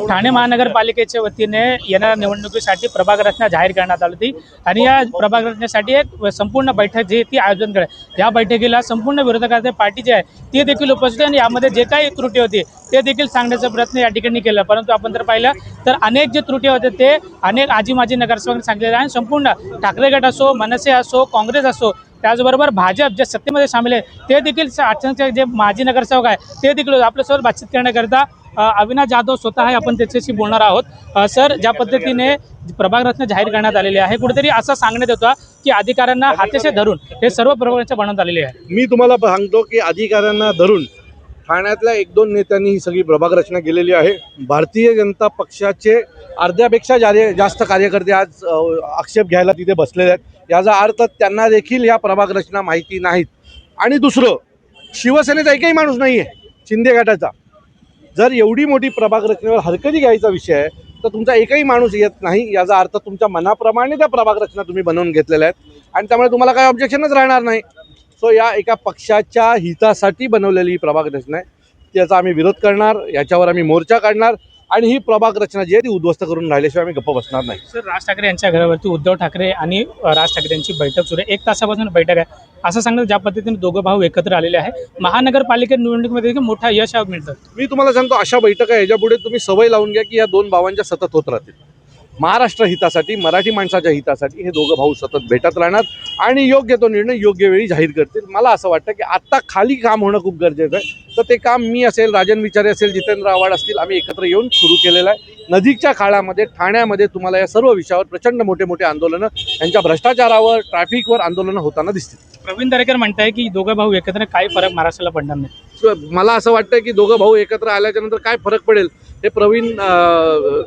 ठाणे महानगरपालिकेच्या वतीने येणाऱ्या निवडणुकीसाठी प्रभाग रचना जाहीर करण्यात आली होती आणि या प्रभाग रचनेसाठी एक संपूर्ण बैठक जी ती आयोजन करण्यात। या बैठकीला संपूर्ण विरोधकाचे पार्टी जे आहे ते देखील उपस्थित आणि यामध्ये जे काही त्रुटी होती ते देखील सांगण्याचा प्रयत्न या ठिकाणी केला। परंतु आपण जर पाहिलं तर अनेक जे त्रुटी होते ते अनेक आजी माजी नगरसेवकांनी सांगितलेले आहे। संपूर्ण ठाकरे गट असो, मनसे असो, काँग्रेस असो, त्याचबरोबर भाजप जे सत्तेमध्ये सामील आहे ते देखील अचानक जे माजी नगरसेवक आहे ते देखील आपल्यासोबत बातचीत करण्याकरता अविनाश जाधव स्वतः आहे, आपण त्याच्याशी बोलणार आहोत। सर, ज्या पद्धतीने प्रभाग रचना जाहीर करण्यात आलेली आहे कुठेतरी असं सांगण्यात येतं की अधिकाऱ्यांना हाताशी धरून हे सर्व प्रभाग रचना बनवण्यात आलेली आहे। मी तुम्हाला सांगतो की अधिकाऱ्यांना धरून ठाण्यातल्या 1-2 नेत्यांनी ही सगळी प्रभाग रचना केलेली आहे। भारतीय जनता पक्षाचे अर्ध्यापेक्षा जास्त कार्यकर्ते आज आक्षेप घ्यायला तिथे बसलेले आहेत। याचा अर्थ त्यांना देखील या प्रभाग रचना माहिती नाहीत। आणि दुसरं, शिवसेनेचा एकही माणूस नाही आहे शिंदे गटाचा। जर एवढी मोठी प्रभाग रचनेवर हरकती घ्यायचा विषय आहे तर तुमचा एकही माणूस येत नाही, याचा अर्थ तुमच्या मनाप्रमाणे त्या प्रभाग रचना तुम्ही बनवून घेतलेल्या आहेत आणि त्यामुळे तुम्हाला काही ऑब्जेक्शनच राहणार नाही। सो या एका पक्षाच्या हितासाठी बनवलेली ही प्रभाग रचना आहे, त्याचा आम्ही विरोध करणार, याच्यावर आम्ही मोर्चा काढणार आणि ही प्रभाग रचना जी आहे ती उद्ध्वस्त करून राहिल्याशिवाय आम्ही गप्प बसणार नाही। सर, राज ठाकरे यांच्या घरावरती उद्धव ठाकरे आणि राज ठाकरे यांची बैठक सुरू आहे, 1 तासापासून बैठक आहे असं सांगण्यात ज्या पद्धतीने दोघं भाऊ एकत्र आलेले आहे, महानगरपालिका निवडणुकीमध्ये देखील मोठा यश मिळतं। मी तुम्हाला सांगतो, अशा बैठका याच्यापुढे तुम्ही सवय लावून घ्या की या 2 भावांच्या सतत होत राहतील। महाराष्ट्र हितासाठी, मराठी माणसाच्या हितासाठी हे दोघं भाऊ सतत भेटत राहणार आणि योग्य तो निर्णय योग्य वेळी जाहीर करतील। मला असं वाटतं की आत्ता खाली काम होणं खूप गरजेचं आहे, तर ते काम मी असेल, राजन विचारे असेल, जितेंद्र आव्हाड असतील, आम्ही एकत्र येऊन सुरू केलेलं आहे। नजीकच्या काळामध्ये ठाण्यामध्ये तुम्हाला या सर्व विषयावर प्रचंड मोठे मोठे आंदोलनं, यांच्या भ्रष्टाचारावर, ट्रॅफिकवर आंदोलनं होताना दिसतील। प्रवीण दरेकर म्हणताय की दोघं भाऊ एकत्र काही फरक महाराष्ट्राला पडणार नाही। मला असं वाटतं की दोघं भाऊ एकत्र आल्याच्या नंतर काय फरक पडेल हे प्रवीण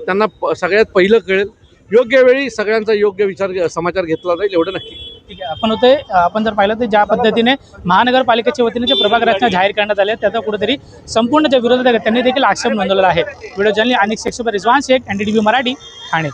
त्यांना सगळ्यात पहिलं कळेल। योग्य वेळी सगळ्यांचा योग्य समाचार घेतला जाईल, एवढं नक्की। ठीक आहे, आपण जर पाहिलं तर ज्या पद्धतीने महानगरपालिकेच्या वतीने जे प्रभाग रचना जाहीर करण्यात आले त्याचा कुठेतरी संपूर्ण जे विरोधक आहेत त्यांनी देखील आक्षेप नोंदवलेला आहे। Video journalist Anik Shaikh, Rizwan Shaikh, NDTV Marathi, Thane.